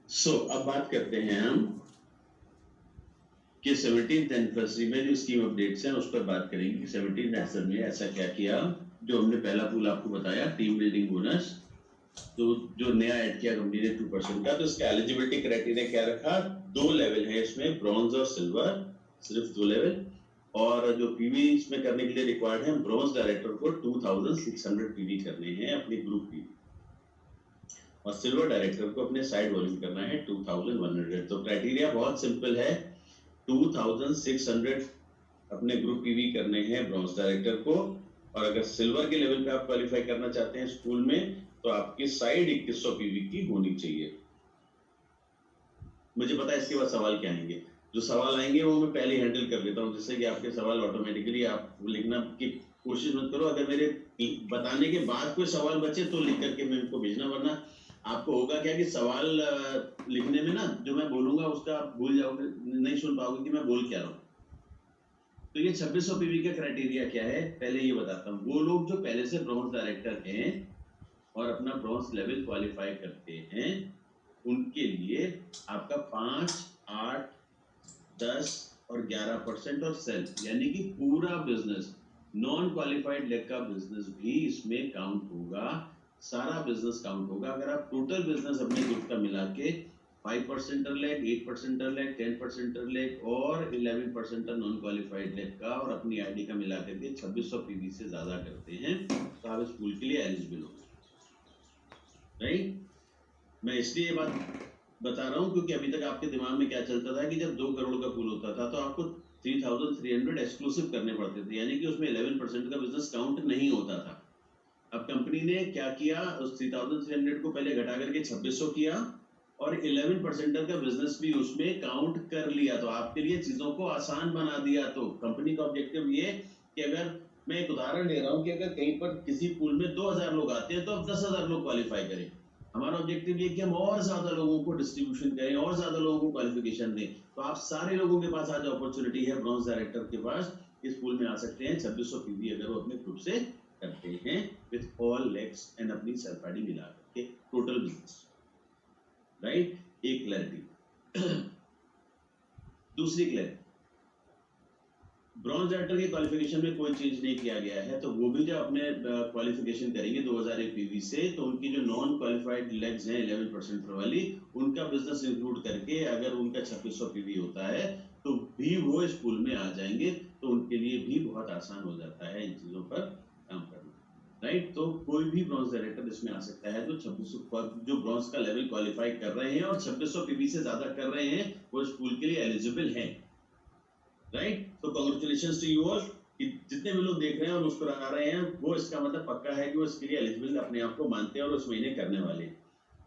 अब बात करते हैं हम कि 17th एनिवर्सरी में जो स्कीम अपडेट्स हैं उस पर बात करेंगे कि 17th एनिवर्सरी में ऐसा क्या किया। जो हमने पहला पूल आपको बताया टीम बिल्डिंग बोनस, तो जो नया ऐड किया कंपनी ने 2% का, तो इसका एलिजिबिलिटी क्राइटेरिया क्या रखा, 2 लेवल है इसमें, ब्रॉन्ज और सिल्वर, सिर्फ 2 लेवल। और जो पीवी इसमें करने के लिए रिक्वायर्ड है, ब्रॉन्ज डायरेक्टर को 2600 पीवी करने हैं अपने ग्रुप पीवी, और सिल्वर डायरेक्टर को अपने साइड वॉल्यूम करना है 2100। तो क्राइटेरिया बहुत सिंपल है, 2600 अपने ग्रुप पीवी करने हैं ब्रॉन्ज डायरेक्टर को, और अगर सिल्वर के लेवल पे आप क्वालिफाई करना चाहते हैं स्कूल में तो आपकी साइड 2100 पीवी की होनी चाहिए। मुझे पता है इसके बाद सवाल क्या आएंगे, जो सवाल आएंगे वो मैं पहले हैंडल कर लेता हूँ, जिससे कि आपके सवाल ऑटोमेटिकली आप लिखना की कोशिश मत करो। अगर मेरे बताने के बाद कोई सवाल बचे तो लिख करके मैं उनको भेजना, वरना आपको होगा क्या कि सवाल लिखने में ना जो मैं बोलूंगा उसका आप भूल जाओगे, नहीं सुन पाओगे कि मैं बोल क्या रहा हूँ। तो ये 2600 पीवी का क्राइटेरिया क्या है पहले ये बताता हूँ। वो लोग जो पहले से ब्रॉन्ज डायरेक्टर हैं और अपना ब्रॉन्ज लेवल क्वालिफाई करते हैं, उनके लिए आपका 5, 8, 10 और 11% और सेल्फ, यानी कि पूरा बिजनेस, नॉन क्वालिफाइड लेग का बिजनेस भी इसमें काउंट होगा, सारा बिजनेस काउंट होगा। अगर आप टोटल बिजनेस अपने ग्रुप का मिला के 5% लेग, 8% लेग, 10% लेग और 11% नॉन क्वालिफाइड लेग का और अपनी आईडी का मिला करके 2600 पीवी से ज्यादा करते हैं तो आप इस पूल के लिए एलिजिबल हो, राइट। मैं इसलिए ये बात बता रहा हूं क्योंकि अभी तक आपके दिमाग में क्या चलता था कि जब 2 करोड़ का पूल होता था तो आपको 3300 एक्सक्लूसिव करने पड़ते थे, यानी कि उसमें 11% का बिजनेस काउंट नहीं होता था। अब कंपनी ने क्या किया, उस 3300 को पहले घटा करके 2600 किया और 11% का बिजनेस भी उसमें काउंट कर लिया, तो आपके लिए चीजों को आसान बना दिया। तो कंपनी का ऑब्जेक्टिव ये कि अगर मैं एक उदाहरण ले रहा हूं कि अगर कहीं पर किसी पूल में 2000 लोग आते हैं तो अब 10,000 लोग क्वालिफाई करें। हमारा ऑब्जेक्टिव ये कि हम और ज्यादा लोगों को डिस्ट्रीब्यूशन करें और ज्यादा लोगों को क्वालिफिकेशन दें। तो आप सारे लोगों के पास आज अपॉर्चुनिटी है, ब्रॉन्ज डायरेक्टर के पास इस पूल में आ सकते हैं 2600 पीवी अगर वो अपने ग्रुप से करते हैं विद ऑल लेग्स एंड अपनी सेल्फ आईडी मिला करके टोटल बिजनेस, राइट। एक क्लैरिटी। दूसरी क्लैरिटी, ब्रॉन्ज डायरेक्टर के क्वालिफिकेशन में कोई चेंज नहीं किया गया है, तो वो भी जब अपने क्वालिफिकेशन करेंगे 2001 पीवी से, तो उनकी जो नॉन क्वालिफाइड लेग्स हैं 11% वाली, उनका बिजनेस इंक्लूड करके अगर उनका 2600 पीवी होता है तो भी वो इस पूल में आ जाएंगे, तो उनके लिए भी बहुत आसान हो जाता है इन चीजों पर काम करना, राइट। तो कोई भी ब्रॉन्ज डायरेक्टर इसमें आ सकता है। तो 2600 जो ब्रॉन्ज का लेवल क्वालिफाई कर रहे हैं और 2600 पीवी से ज्यादा कर रहे हैं वो इस पूल के लिए एलिजिबल हैं, राइट। तो कांग्रेचुलेशंस टू यू ऑल कि जितने भी लोग देख रहे हैं और मुस्कुरा रहे हैं, वो इसका मतलब पक्का है कि वो इसके लिए एलिजिबल अपने आप को मानते हैं और उस महीने करने वाले हैं।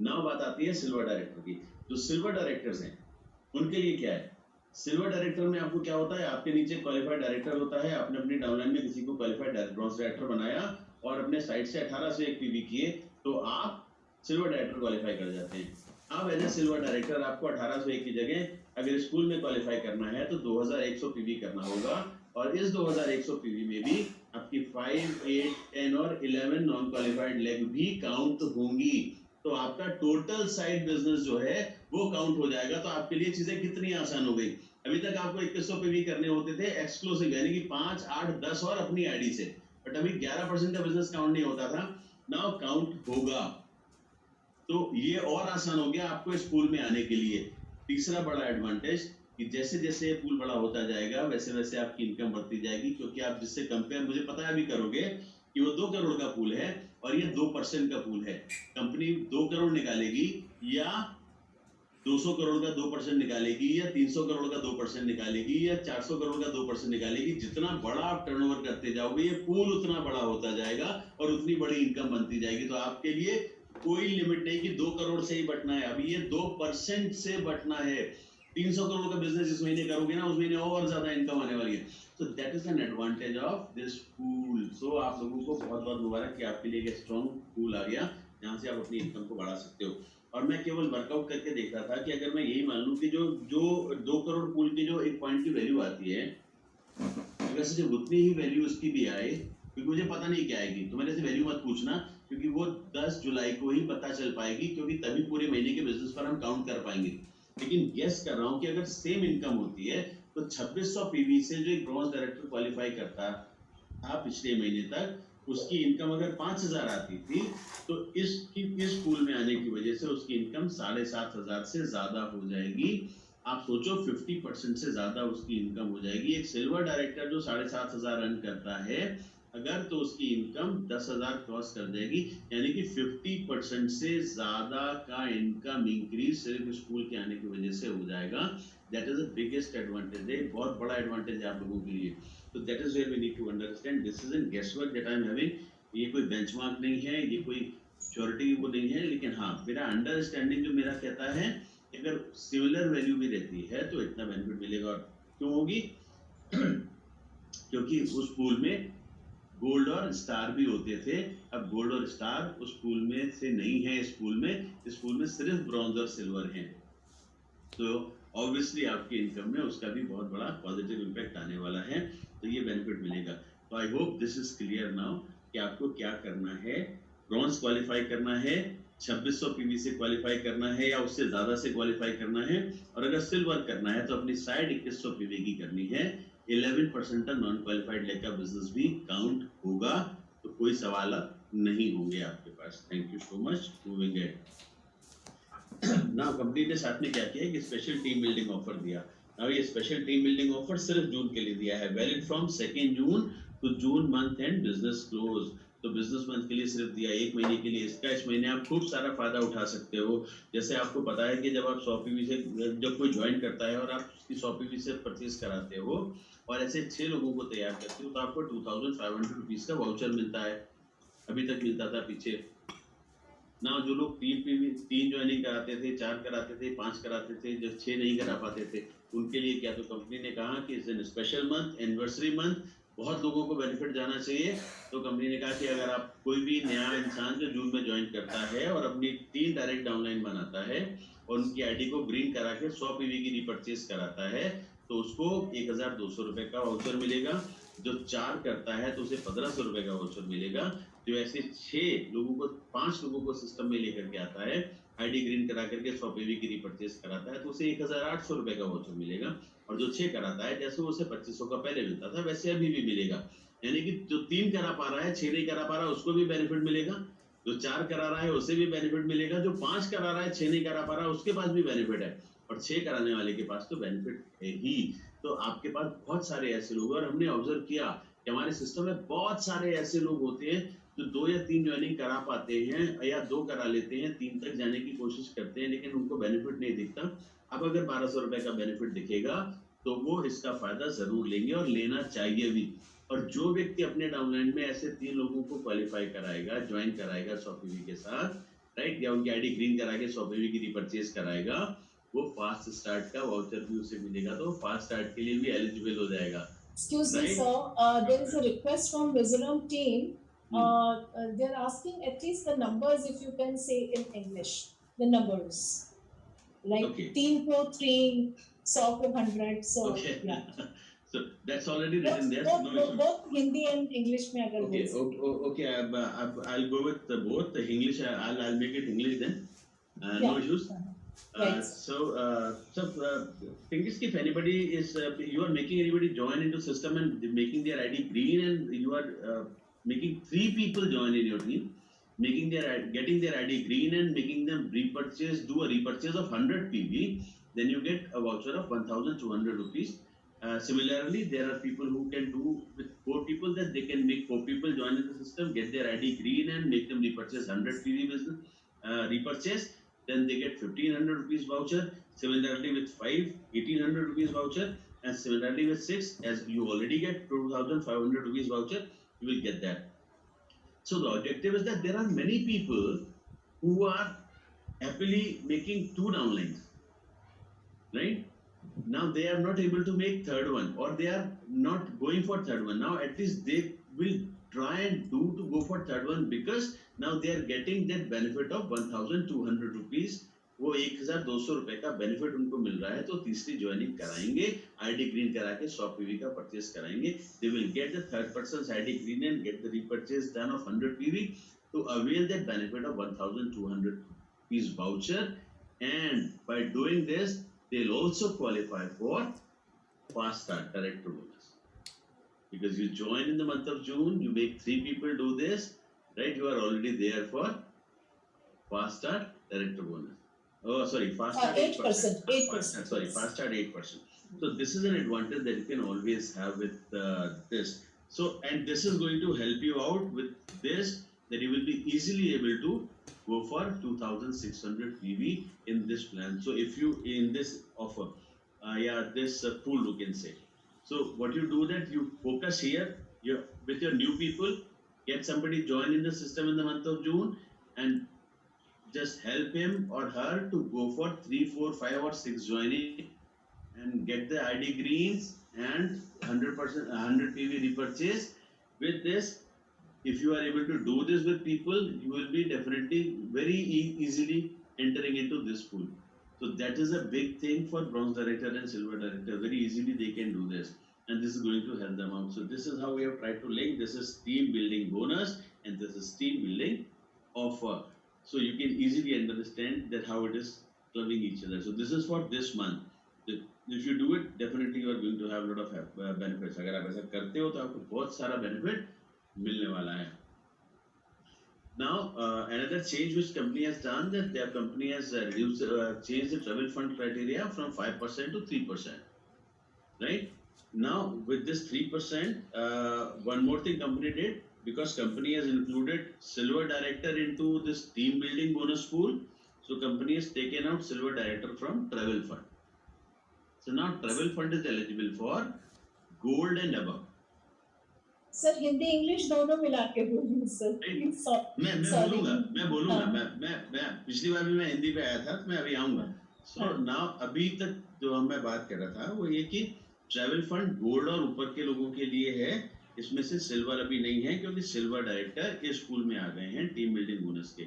नाउ बात आती है सिल्वर डायरेक्टर की। जो सिल्वर डायरेक्टर्स हैं उनके लिए क्या है, सिल्वर डायरेक्टर में आपको क्या होता है, आपके नीचे क्वालिफाइड डायरेक्टर होता है, आपने अपनी डाउनलाइन में किसी को क्वालिफाइड ब्रॉन्ज डायरेक्टर बनाया और अपने साइड से 18 से 1 पीवी किए तो आप सिल्वर डायरेक्टर क्वालिफाई कर जाते हैं। अब एज ए सिल्वर डायरेक्टर आपको 18 से 1 की जगह अगर स्कूल में क्वालिफाई करना है तो 2100 पीवी करना होगा, और इस 2100 पीवी में भी आपकी 5, 8, 10 और 11 नॉन क्वालिफाइड लेग भी काउंट होंगी, तो आपका टोटल साइड बिजनेस जो है वो काउंट हो जाएगा। तो आपके लिए चीजें कितनी आसान हो गई। अभी तक आपको 2100 पीवी करने होते थे एक्सक्लूसिव, यानी कि 5, 8, 10 और अपनी आईडी से, बट अभी 11% का बिजनेस काउंट नहीं होता था, नाउ काउंट होगा। तो ये और आसान हो गया आपको इस पूल में आने के लिए। तीसरा बड़ा एडवांटेज कि जैसे जैसे पूल बड़ा होता जाएगा वैसे वैसे आपकी इनकम बढ़ती जाएगी, क्योंकि आप जिससे कंपेयर मुझे पता है भी करोगे कि वो 2 करोड़ का पूल है और ये 2% का पूल है। कंपनी 2 करोड़ निकालेगी या 200 करोड़ का 2% निकालेगी या 300 करोड़ का 2% निकालेगी या 400 करोड़ का 2% निकालेगी, जितना बड़ा आप टर्नओवर करते जाओगे ये पूल उतना बड़ा होता जाएगा और उतनी बड़ी इनकम बनती जाएगी। तो आपके लिए कोई लिमिट नहीं कि 2 करोड़ से ही बटना है, अभी ये 2% से बटना है। 300 करोड़ का बिजनेस इस महीने करोगे ना, उस महीने और ज्यादा इनकम आने वाली है। So that is an advantage of this pool. So आप लोगों को बहुत बहुत मुबारक कि आपके लिए एक स्ट्रॉन्ग पूल आ गया जहां से आप अपनी इनकम को बढ़ा सकते हो। और मैं केवल वर्कआउट करके देख रहा था कि अगर मैं यही मान लूं कि जो 2 करोड़ पूल की जो एक पॉइंट की वैल्यू आती है, अगर से उतनी ही वैल्यू उसकी भी आए, क्योंकि मुझे पता नहीं क्या आएगी तो मेरे से वैल्यू मत पूछना क्योंकि वो 10 जुलाई को ही पता चल पाएगी, क्योंकि तभी पूरे महीने के बिजनेस पर हम काउंट कर पाएंगे। लेकिन गेस कर रहा हूँ कि अगर सेम इनकम होती है तो 2600 पीवी से जो एक ब्रॉन्ज डायरेक्टर क्वालिफाई करता था पिछले महीने तक, उसकी इनकम अगर 5000 आती थी, तो इस पूल में आने की वजह से उसकी इनकम 7500 से ज्यादा हो जाएगी। आप सोचो 50% से ज्यादा उसकी इनकम हो जाएगी। एक सिल्वर डायरेक्टर जो 7500 रन करता है अगर, तो उसकी इनकम 10,000 क्रॉस कर देगी, यानी कि 50% से ज्यादा का इनकम इंक्रीज सिर्फ स्कूल के आने की वजह से हो जाएगा। That is the biggest advantage है, बहुत बड़ा एडवांटेज है आप लोगों के लिए। तो that is where we need to understand this is in guesswork that I am having. ये कोई बेंचमार्क नहीं है, ये कोई श्योरिटी वो नहीं है, लेकिन हाँ मेरा अंडरस्टैंडिंग जो मेरा कहता है अगर सिमिलर वैल्यू भी रहती है तो इतना बेनिफिट मिलेगा। और क्यों होगी? क्योंकि उस पूल में गोल्ड और स्टार भी होते थे, अब गोल्ड और स्टार उस पूल में से नहीं है। इस पूल में सिर्फ ब्रॉन्ज और सिल्वर हैं। तो ऑब्वियसली आपके इनकम में उसका भी बहुत बड़ा पॉजिटिव इम्पैक्ट आने वाला है, तो ये बेनिफिट मिलेगा। तो I hope this is clear now कि आपको क्या करना है। ब्रॉन्ज क्वालिफाई करना है, 2600 पीवी से क्वालिफाई करना है या उससे ज्यादा से क्वालिफाई करना है, और अगर सिल्वर करना है तो अपनी साइड 2100 पीवी की करनी है। 11% का नॉन क्वालिफाइड लेग का बिजनेस भी काउंट होगा, तो कोई सवाल नहीं होंगे आपके पास। Thank you so much. Moving ना कंपनी ने साथ में क्या किया कि स्पेशल टीम बिल्डिंग ऑफर दिया। नाउ ये स्पेशल टीम बिल्डिंग ऑफर सिर्फ जून के लिए दिया है, valid from 2 June to June month end business close. तो बिजनेस मंथ के लिए सिर्फ दिया, 1 महीने के लिए। इसका इस महीने आप खूब सारा फायदा उठा सकते हो। जैसे आपको पता है कि जब आप 100 पीवी से जब कोई ज्वाइन करता है और आप उसकी 100 पीवी से परचेज कराते हो और ऐसे 6 लोगों को तैयार करते हो, तो आपको 2500 रुपीज का वाउचर मिलता है। अभी तक मिलता था पीछे ना। जो लोग 3 ज्वाइनिंग कराते थे, 4 कराते थे, 5 कराते थे, जो 6 नहीं करा पाते थे, उनके लिए क्या, तो कंपनी ने कहा कि इस दिन स्पेशल मंथ, एनिवर्सरी मंथ, बहुत लोगों को बेनिफिट जाना चाहिए। तो कंपनी ने कहा कि अगर आप कोई भी नया इंसान जो जून में ज्वाइन करता है और अपनी 3 डायरेक्ट डाउनलाइन बनाता है और उनकी आईडी को ग्रीन करा के 100 पीवी की रिपर्चेज कराता है, तो उसको 1200 रुपए का वाउचर मिलेगा। जो 4 करता है तो उसे 1500 रुपए का वाउचर मिलेगा। जो ऐसे 6 लोगों को, 5 लोगों को सिस्टम में लेकर के आता है, आईडी ग्रीन करा करके 100 पीवी की रिपर्चेज कराता है, तो उसे 1800 रुपए का वाउचर मिलेगा। और जो 6 कराता है, जैसे उसे 2500 का पहले मिलता था वैसे अभी भी मिलेगा। यानी कि जो 3 करा पा रहा है, 6 नहीं करा पा रहा, उसको भी बेनिफिट मिलेगा। जो 4 करा रहा है उसे भी बेनिफिट मिलेगा। जो 5 करा रहा है, 6 नहीं करा पा रहा, उसके पास भी बेनिफिट है। और 6 कराने वाले के पास तो बेनिफिट है ही। तो आपके पास बहुत सारे ऐसे लोग, और हमने ऑब्जर्व किया कि हमारे सिस्टम में बहुत सारे ऐसे लोग होते हैं जो 2 या 3 ज्वाइनिंग करा पाते हैं, या 2 करा लेते हैं, 3 तक जाने की कोशिश करते हैं, लेकिन उनको बेनिफिट नहीं दिखता। अब अगर 1200 रुपए का बेनिफिट दिखेगा तो वो इसका फायदा जरूर लेंगे और लेना चाहिए भी। और जो व्यक्ति अपने डाउनलाइन में ऐसे 3 लोगों को क्वालिफाई कराएगा, ज्वाइन कराएगा 100 पीवी के साथ, राइट, या उनकी आईडी ग्रीन करा के 100 पीवी की रिपर्चेज कराएगा, वो फास्ट स्टार्ट का वाउचर भी उसे मिलेगा, तो फास्ट स्टार्ट के लिए भी एलिजिबल हो जाएगा। Excuse me, Right? sir. There is a request from Vizirum team. They're asking at least the numbers, if you can say in English. The numbers. Like Okay. 3 to 3, 100 to 100. So, Okay. yeah. So that's already written there. Both, No issue. both Hindi and English में अगर Okay. बोल सकते Okay. I'll go with both. The English. I'll make it English then. Yeah. No issues. Right. Thing is, if anybody is, you are making anybody join into system and making their ID green, and you are making 3 people join in your team, getting their ID green and making them do a repurchase of 100 PV, then you get a voucher of 1,200 rupees. Similarly, there are people who can do with 4 people, that they can make 4 people join in the system, get their ID green and make them repurchase 100 PV business repurchase. Then they get 1,500 rupees voucher. Similarly with 5, 1,800 rupees voucher, and similarly with 6, as you already get 2,500 rupees voucher, you will get that. So the objective is that there are many people who are happily making 2 downlines, right? Now they are not able to make third one, or they are not going for third one. Now at least they will try and do to go for third one, because now they are getting that benefit of 1,200 rupees. वो 1,200 रुपए का benefit उनको मिल रहा है, तो तीसरी joining कराएंगे, ID green करा के 100 पीवी का परचेस कराएंगे, they will get the third person ID green and get the repurchase done of 100 PV. to avail that benefit of 1,200 rupees voucher, and by doing this they'll also qualify for fast start director bonus. Because you join in the month of June, you make 3 people do this, right? You are already there for fast start director bonus. Oh, sorry, fast start 8%. 8%. Sorry, fast start 8%. So this is an advantage that you can always have with this. So, and this is going to help you out with this, that you will be easily able to go for 2,600 PV in this plan. So if you in this offer, this pool you can say. So what you do that you focus here, you with your new people, get somebody join in the system in the month of June, and just help him or her to go for 3, 4, 5 or 6 joining and get the ID greens and 100% 100 PV repurchase. With this, if you are able to do this with people, you will be definitely very easily entering into this pool. So that is a big thing for bronze director and silver director. Very easily they can do this, and this is going to help them out. So this is how we have tried to link. This is team building bonus and this is team building offer. So you can easily understand that how it is clubbing each other. So this is for this month. If you do it, definitely you are going to have a lot of benefits. अगर आप ऐसा करते हो तो आपको बहुत सारा benefit मिलने वाला है. Now, another change which company has done, that their company has changed the travel fund criteria from 5% to 3%. Right? Now, with this 3%, one more thing company did, because company has included silver director into this team building bonus pool. So company has taken out silver director from travel fund. So now travel fund is eligible for gold and above. Sir Hindi English दोनों मिला के बोलिए sir. मैं बोलूंगा मैं पिछली बार भी मैं हिंदी पे आया था, तो मैं अभी आऊंगा. सो नाउ अभी तक जो मैं बात कर रहा था वो ये कि ट्रैवल फंड गोल्ड और ऊपर के लोगों के लिए है. इसमें से सिल्वर अभी नहीं है, क्योंकि सिल्वर डायरेक्टर के स्कूल में आ गए हैं टीम बिल्डिंग बोनस के.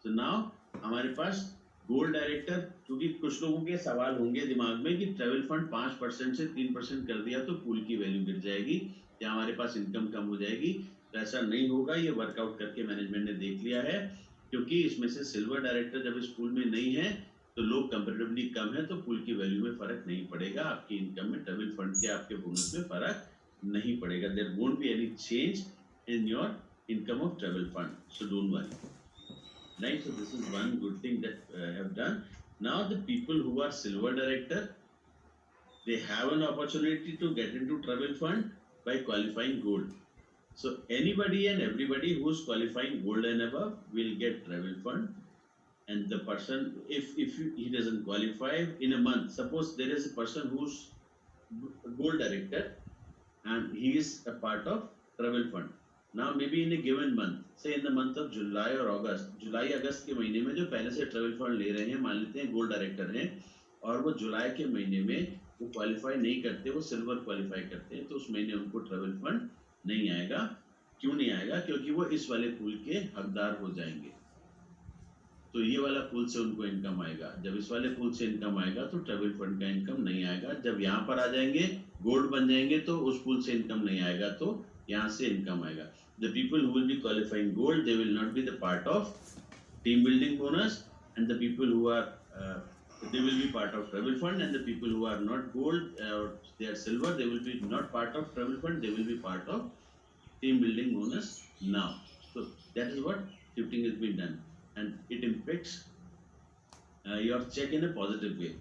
सो नाउ हमारे पास गोल्ड डायरेक्टर, क्योंकि कुछ लोगों के सवाल होंगे दिमाग में कि ट्रैवल फंड 5% से 3% कर दिया तो पूल की वैल्यू गिर जाएगी या हमारे पास इनकम कम हो जाएगी. तो ऐसा नहीं होगा. ये वर्कआउट करके मैनेजमेंट ने देख लिया है, क्योंकि इसमें से सिल्वर डायरेक्टर जब स्कूल में नहीं है तो लोग कंपैरेटिवली कम है, तो पूल की वैल्यू में फर्क नहीं पड़ेगा. आपकी इनकम में ट्रैवल फंड के आपके बोनस में फर्क नहीं पड़ेगा. There won't be any change in your income of travel fund. So don't worry. Right, so this is one good thing that have done. Now the people who are silver director, they have an opportunity to get into travel fund by qualifying gold. So anybody and everybody who's qualifying gold and above will get travel fund. And the person, if he doesn't qualify in a month, suppose there is a person who's gold director and he is a part of travel fund. Now maybe in a given month, say in the month of July or August, जुलाई अगस्त के महीने में जो पहले से travel fund ले रहे हैं, मान लेते हैं गोल्ड डायरेक्टर हैं, और वो जुलाई के महीने में वो क्वालिफाई नहीं करते, वो सिल्वर क्वालिफाई करते हैं, तो उस महीने उनको ट्रैवल फंड नहीं आएगा. क्यों नहीं आएगा? क्योंकि वो इस वाले पूल के हकदार हो जाएंगे. तो ये वाला पूल से उनको इनकम आएगा. जब इस वाले पूल से इनकम आएगा तो ट्रैवल फंड का इनकम नहीं आएगा. जब यहाँ पर आ जाएंगे, गोल्ड बन जाएंगे, तो उस पूल से इनकम नहीं आएगा, तो यहाँ से इनकम आएगा. The people who will be qualifying gold, they will not be the part of team building bonus, and the people who are they will be part of travel fund, and the people who are not gold or they are silver, they will be not part of travel fund, they will be part of team building bonus now. So that is what shifting has been done, and it impacts your check in a positive way.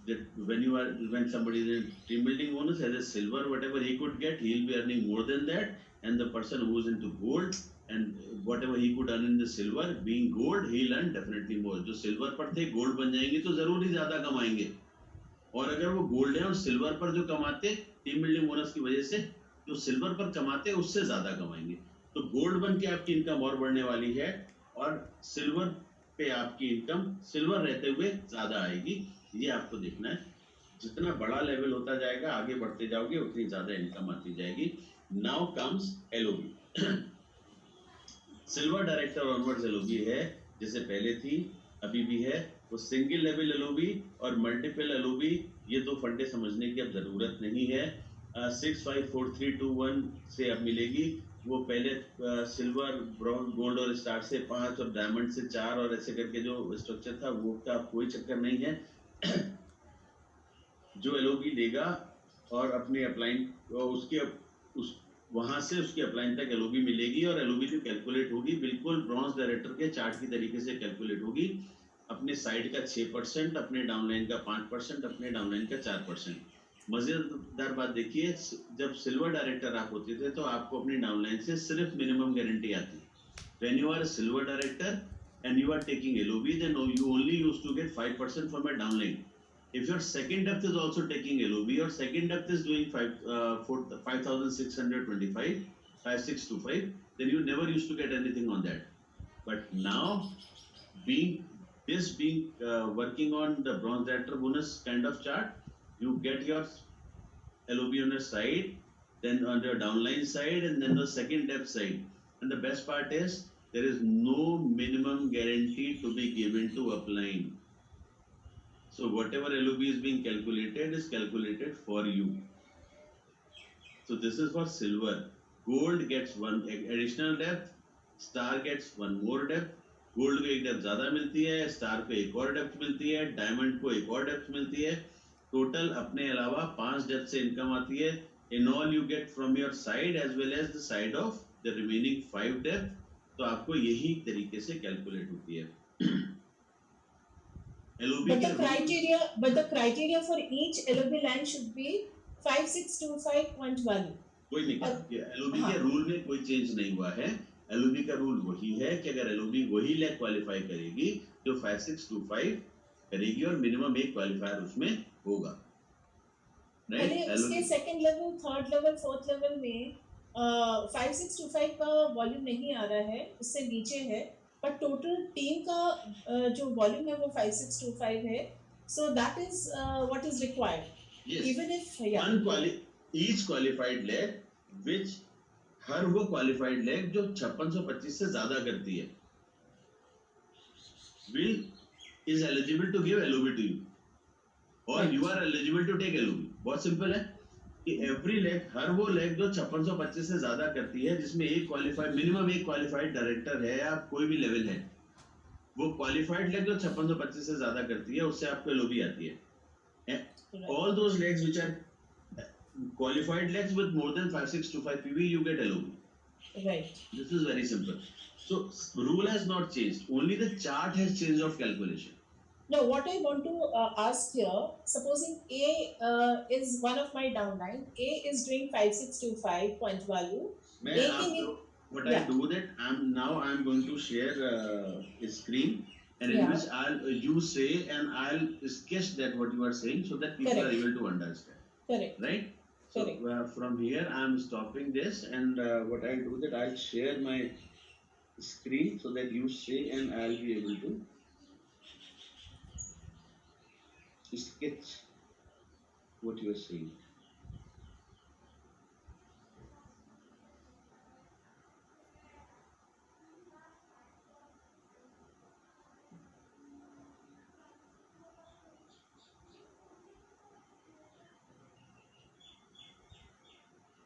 That when somebody is in team building bonus as a silver, whatever he could get, he will be earning more than that. And the person who is into gold, and whatever he could earn in the silver, being gold, he'll earn definitely more. जो silver पर थे gold बन जाएंगे तो जरूर ही ज्यादा कमाएंगे, और अगर वो गोल्ड है और सिल्वर पर जो कमाते टीम बिल्डिंग बोनस की वजह से, जो सिल्वर पर कमाते उससे ज्यादा कमाएंगे. तो गोल्ड बन के आपकी इनकम और बढ़ने वाली है, और सिल्वर पे आपकी इनकम सिल्वर रहते हुए ज्यादा आएगी. ये आपको देखना है. जितना बड़ा लेवल होता जाएगा, आगे बढ़ते जाओगे, उतनी ज्यादा इनकम आती जाएगी. Now comes LOB. Silver director onwards LOB है, जैसे पहले थी अभी भी है. वो सिंगल लेवल LOB और मल्टीपल LOB, ये दो फंडे समझने की अब जरूरत नहीं है. 654321 से अब मिलेगी वो पहले सिल्वर, ब्रॉन्ज, गोल्ड और स्टार से 5 और डायमंड से 4 और ऐसे करके जो स्ट्रक्चर था वो का कोई चक्कर नहीं है। जो एलओबी लेगा और अपने अपलाइन उसके उस वहां से उसकी अपलाइन तक एलओबी मिलेगी और एलओबी जो कैलकुलेट होगी बिल्कुल ब्रॉन्ज डायरेक्टर के चार्ट की तरीके से कैलकुलेट होगी। अपने साइड का 6%, अपने डाउनलाइन का 5%, अपने डाउनलाइन का 4%। मजेदार बात देखिए, जब सिल्वर डायरेक्टर आप होते थे तो आपको अपनी डाउनलाइन से सिर्फ मिनिमम गारंटी आती। When you are a silver director and you are taking LOB, then you only used to get 5% from a downline. If your second depth is also taking LOB, your second depth is doing 5,625, 5625, then you never used to get anything on that. But now, being working on the bronze director bonus kind of chart, you get your LOB on your side, then on your downline side, and then the second depth side. And the best part is there is no minimum guarantee to be given to upline. So whatever LOB is being calculated is calculated for you. So this is for silver. Gold gets one additional depth, star gets one more depth. Gold को एक depth ज्यादा मिलती है, star को एक और depth मिलती है, डायमंड को एक और डेप्थ मिलती है। टोटल अपने अलावा 5 डेप्थ से इनकम आती है। In all you get from your side as well as the side of the remaining 5 depth. तो आपको यही तरीके से कैलकुलेट होती है। LOB but the criteria for each LOB line should be 5625.1. कोई नहीं कहा, LOB के रूल में कोई चेंज नहीं हुआ है। LOB का रूल वही है कि अगर LOB वही लेग क्वालिफाई करेगी जो 5625 करेगी और मिनिमम एक क्वालिफायर उसमें होगा, राइट? उसके second level, third level, fourth level में 5625 का वॉल्यूम नहीं आ रहा है, उससे नीचे है, पर टोटल टीम का जो वॉल्यूम है वो 5625 है। So that is what is required. Even if each qualified leg which हर वो क्वालिफाइड लेग जो 5625 से ज्यादा करती है is eligible to give LOB to you or you are eligible to take LOB। बहुत सिंपल है कि एवरी लेग, हर वो लेग जो 5625 से ज्यादा करती है, जिसमें एक क्वालिफाइड मिनिमम एक क्वालिफाइड डायरेक्टर है या कोई भी लेवल है, वो क्वालिफाइड लेग जो 5625 से ज्यादा करती है उससे आपको LOB आती है। All those legs which are qualified legs with more than 5625 PV, you get LOB. Right. This is very simple. So rule has not changed. Only the chart has changed of calculation. Now, what I want to ask here, supposing A is one of my downline, A is doing 5625 point value. I do that I'm going to share a screen, and in which you say and I'll sketch that what you are saying so that people are able to understand. Correct. Right? So from here I'm stopping this, and what I'll do that I'll share my screen so that you say and I'll be able to sketch what you are saying.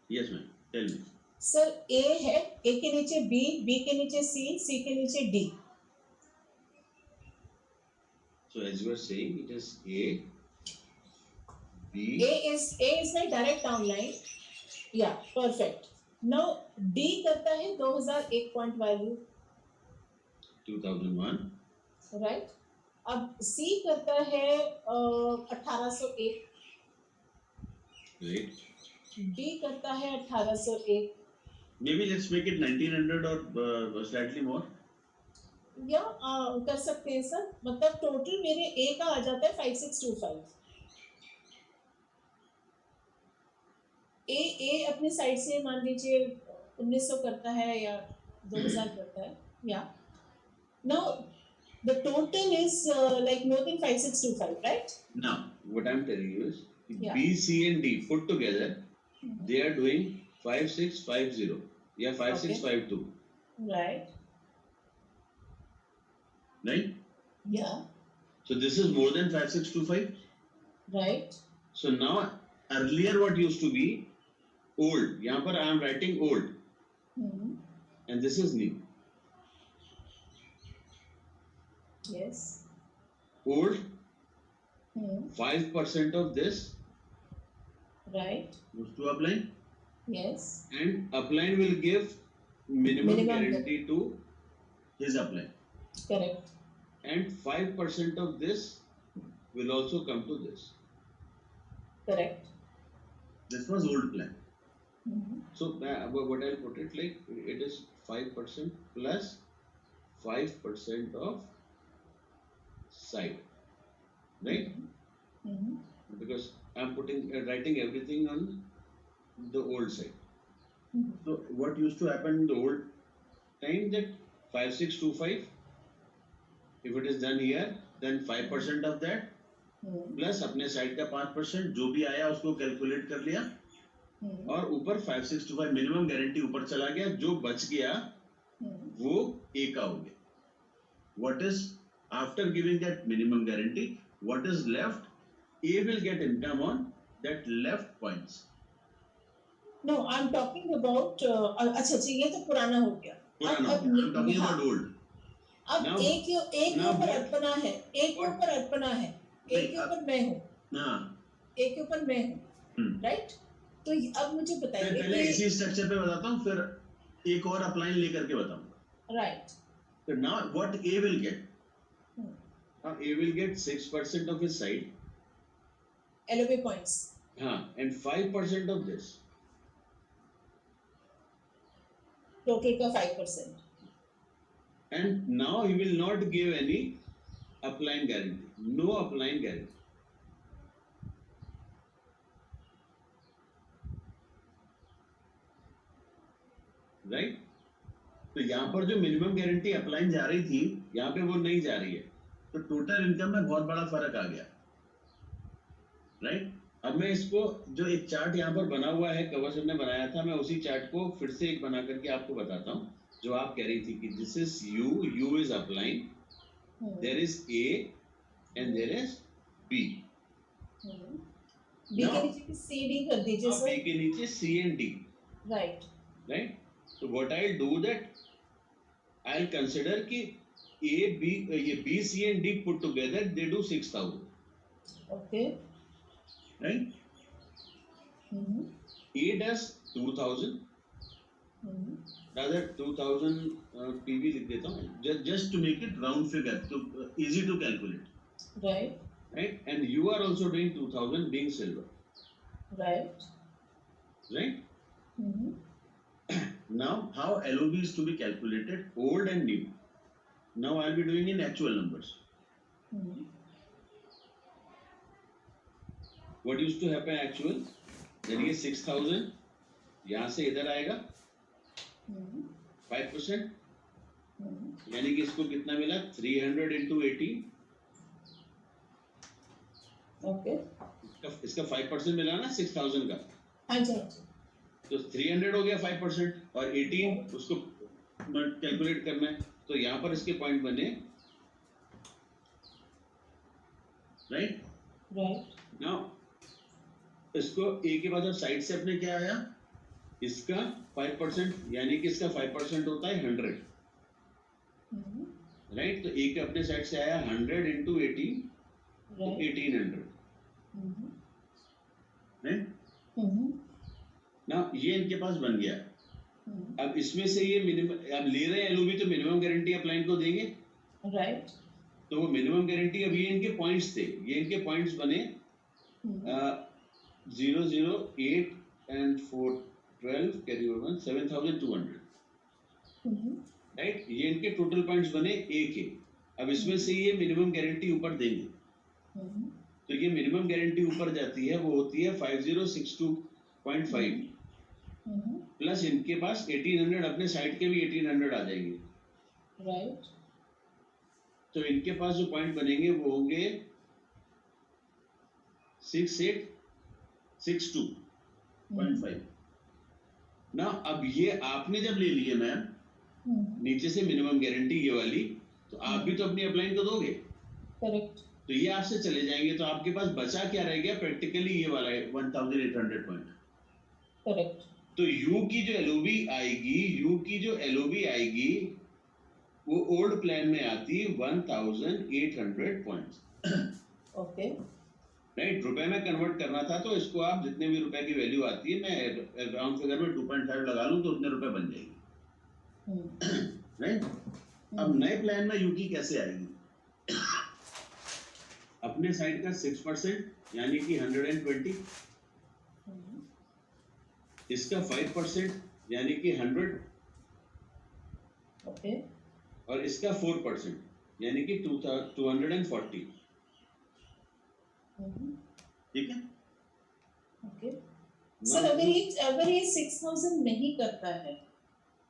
Yes ma'am, tell me. Sir A है, A के नीचे B, B के नीचे C, C के नीचे D. So as you are saying, it is A, B. A is my direct downline. Yeah, perfect. Now D करता है 2001 point value. 2001. Right. अब C करता है 1801. Right. D करता है 1801. Maybe let's make it 1900 or slightly more. या कर सकते हैं सर, मतलब टोटल मेरे A का आ जाता है 5625. A अपनी साइड से मान लीजिए 1900 करता है या 2000 करता है, या now the total is like more than 5625, right? Now what I'm telling you is B, C and D put together they are doing 5650 या 5652. Right. Right? Yeah. So this is more than 5625. Right. So now earlier what used to be old, यहाँ पर I am writing old. and this is new. Yes. Old, 5% of this Right. goes to upline, Yes. and upline will give minimum Minimum guarantee to his upline, Correct. and 5% of this will also come to this. Correct. This was old plan. Mhm. So what I'll put it like, it is 5% plus 5% of side, right? Mhm. Because I'm writing everything on the old side. Mhm. So what used to happen in the old time, that 5625, if it is done here, then 5% of that plus अपने side का 5% जो भी आया उसको calculate कर लिया, और ऊपर 5625 मिनिमम गारंटी ऊपर चला गया, जो बच गया वो ए का हो गया. What is after giving that minimum guarantee, what is left, A will get income on that left points. No, I'm talking about अच्छा ये तो पुराना हो गया. पुराना हो गया. I'm talking about old. अब एक ऊपर अर्पणा है, एक ऊपर अर्पणा है, एक के ऊपर मैं हूँ. हाँ. एक के ऊपर मैं हूँ. Right? तो अब मुझे बताइए. पहले इसी स्ट्रक्चर पे बताता हूँ, फिर एक और अपलाइन लेकर के बताऊंगा. Right. So now what A will get? Now A will get 6% of his side. LOB points. हाँ, and 5% of this. Total का 5%. And now he will not give any upline guarantee. No upline guarantee. Right? तो यहाँ पर जो minimum guarantee upline जा रही थी, यहाँ पे वो नहीं जा रही है, तो टोटल इनकम में बहुत बड़ा फर्क आ गया. राइट? अब मैं इसको जो एक चार्ट यहाँ पर बना हुआ है, कवर सर ने बनाया था, मैं उसी चार्ट को फिर से एक बना करके आपको बताता हूँ. जो आप कह रही थी कि this is you is upline, there is A and there is B. B के नीचे सी डी कर दीजिए सर. बी के नीचे C and D. Right. Right. So what I'll do that, I'll consider कि A, B, ये B, C and D put together, they do 6,000. Okay. Right? A does 2,000. Rather 2,000 PV लिख देता हूँ, just to make it round figure, so easy to calculate. Right. Right? And you are also doing 2,000 being silver. Right. Right? Now, how LOB is to be calculated, old and new. Now, I'll be doing in actual numbers. What used to happen actual? Then ये 6,000, यहाँ से इधर आएगा 5%, यानी कि इसको कितना मिला? 300 into 18. Okay. इसका 5% मिला ना 6,000 का. हाँ जी. तो 300 हो गया 5%, और 18 उसको कैलकुलेट करना है, तो यहाँ पर इसके पॉइंट बने. राइट. नाउ इसको ए के बाद अब साइड से अपने क्या आया, इसका 5%, यानी कि इसका 5% होता है 100. राइट. तो ए के अपने साइड से आया 100 into 18, तो 1800. राइट. ना ये इनके पास बन गया. अब इसमें से ये मिनिमम, अब ले रहे हैं एलओबी, तो मिनिमम गारंटी अपलाइन को देंगे. राइट. तो वो मिनिमम गारंटी, अब ये इनके पॉइंट्स थे, ये इनके पॉइंट्स बने 008 and 412 कैरी ओवर 7,200. राइट. ये इनके टोटल पॉइंट्स बने ए के. अब इसमें से ये मिनिमम गारंटी ऊपर देंगे, तो ये मिनिमम गारंटी ऊपर जाती है, वो होती है 5062.5 प्लस इनके पास 1800, अपने साइड के भी 1800 आ जाएंगे. राइट. तो इनके पास जो पॉइंट बनेंगे वो होंगे 6862.5. ना अब ये आपने जब ले लिए मैम नीचे से मिनिमम गारंटी ये वाली, तो आप भी तो अपनी अपलाइन को दोगे. करेक्ट. तो ये आपसे चले जाएंगे, तो आपके पास बचा क्या रह गया प्रैक्टिकली, ये वाला 1800 पॉइंट. करेक्ट. तो यू की जो एलओबी आएगी वो ओल्ड प्लान में आती 1800 पॉइंट्स। ओके राइट, रुपए में कन्वर्ट करना था तो इसको आप जितने भी रुपए की वैल्यू आती है, मैं राउंड फिगर में 2.5 लगा लूं तो उतने रुपए बन जाएगी। राइट, अब नए प्लान में यूकी कैसे आएगी? अपने साइड का 6% यानी कि 120, इसका 5% यानी कि 100, ओके और इसका 4% यानी कि 240। ठीक है? ओके सर, अगर ये 6000 नहीं करता है,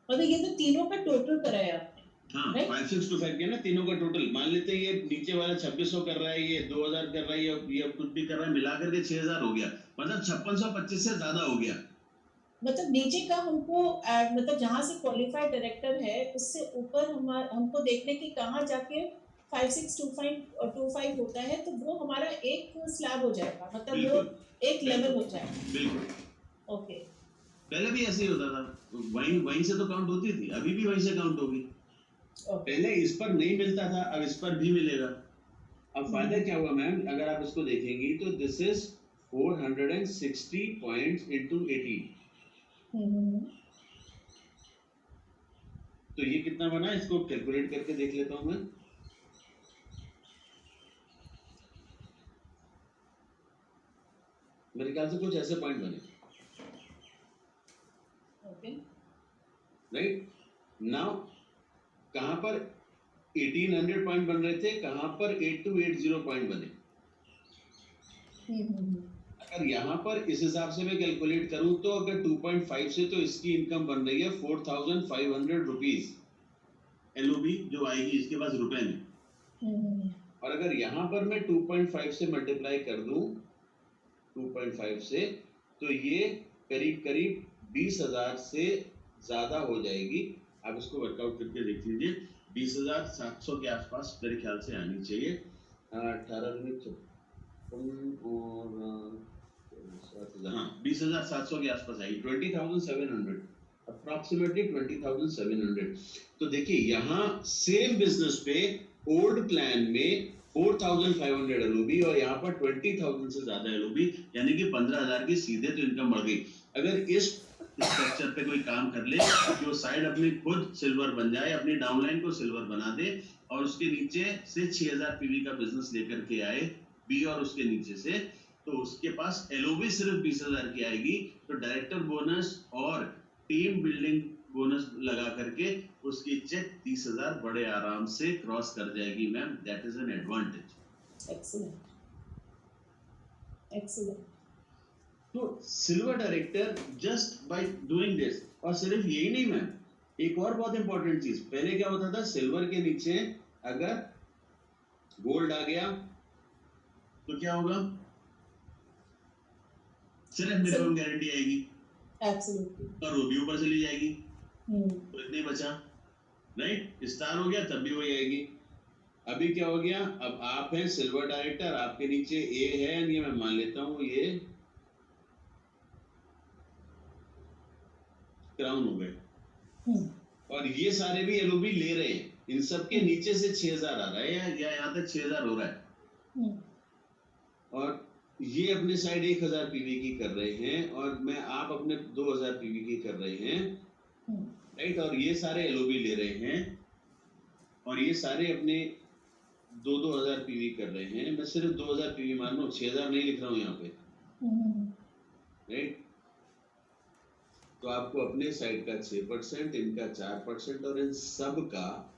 मतलब ये तो तीनों का टोटल कराया आपने। हाँ, 5625 के ना तीनों का टोटल मान लेते हैं, ये नीचे वाला 2600 कर रहा है, ये 2000 कर रहा है, ये कुछ भी कर रहा है, मिलाकर के 6000 हो गया, मतलब 5625 से ज्यादा हो गया। मतलब नीचे का हमको मतलब जहां से क्वालिफाइड डायरेक्टर है उससे ऊपर हमको देखने की कहाँ जाके 5625 होता है, तो वो हमारा एक स्लैब हो जाएगा, मतलब वो एक लेवल हो जाएगा। बिल्कुल ओके, पहले भी ऐसे ही होता था, वहीं से तो काउंट होती थी, अभी भी वहीं से काउंट होगी। पहले इस पर नहीं मिलता था, अब इस पर भी मिलेगा। अब फायदा क्या हुआ मैम, अगर आप इसको देखेंगी तो दिस इज 460 पॉइंट्स इनटू 18, तो ये कितना बना, इसको कैलकुलेट करके देख लेता हूं मैं। मेरे ख्याल से कुछ ऐसे पॉइंट बने। ओके राइट, नाउ कहां पर 1800 पॉइंट बन रहे थे, कहां पर 8280 पॉइंट बने। अगर यहाँ पर इस हिसाब से मैं कैलकुलेट करूं तो अगर 2.5 से तो इसकी इनकम बन रही है 4500 रुपीज एलओबी जो आएगी इसके पास रुपए में। और अगर यहाँ पर मैं 2.5 से मल्टीप्लाई कर दूं 2.5 से, तो ये करीब करीब 20,000 से ज्यादा हो जाएगी। आप इसको वर्कआउट करके देख लीजिए, 20,700 के आसपास मेरे ख्याल से आनी चाहिए। 18 और 20,700 के आसपास आएगी, 20,700 अप्रोक्सीमेटली 20,700। तो देखिए यहाँ सेम बिजनेस पे ओल्ड प्लान में 4,500 एलओबी और यहाँ पर 20,000 से ज्यादा एलओबी, यानी कि 15,000 की सीधे तो इनकम बढ़ गई। अगर इस स्ट्रक्चर पे कोई काम कर ले कि वो साइड अपनी खुद सिल्वर बन जाए, अपनी डाउनलाइन को सिल्वर बना दे और उसके नीचे से 6,000 पीवी का बिजनेस लेकर के आए बी और उसके नीचे से, तो उसके पास एलओबी सिर्फ 20,000 की आएगी, तो डायरेक्टर बोनस और टीम बिल्डिंग बोनस लगा करके उसकी चेक 30,000 बड़े आराम से क्रॉस कर जाएगी ma'am. That is an advantage. Excellent excellent. तो silver director just by doing this, और सिर्फ यही नहीं मैम, एक और बहुत इंपॉर्टेंट चीज, पहले क्या होता था, सिल्वर के नीचे अगर गोल्ड आ गया तो क्या होगा, सिर्फ मिनिमम गारंटी आएगी, एब्सोल्युटली, और वो भी ऊपर चली जाएगी, तो इतने बचा। राइट, स्टार हो गया तब भी वही आएगी। अभी क्या हो गया, अब आप हैं सिल्वर डायरेक्टर, आपके नीचे ए है, ये मैं मान लेता हूं ये क्राउन हो गए, और ये सारे भी एलओबी ले रहे हैं, इन सब के नीचे से 6,000 आ रहा है या यहाँ तक 6,000 हो रहा है, और ये अपने साइड 1,000 पीवी की कर रहे हैं और मैं आप अपने 2,000 पीवी की कर रहे हैं। राइट, और ये सारे एलओबी ले रहे हैं और ये सारे अपने 2,000 पीवी कर रहे हैं। मैं सिर्फ 2,000 पीवी मान रहा हूँ, 6,000 नहीं लिख रहा हूँ यहाँ पे। राइट, तो आपको अपने साइड का 6%, इनका 4% और इन सब का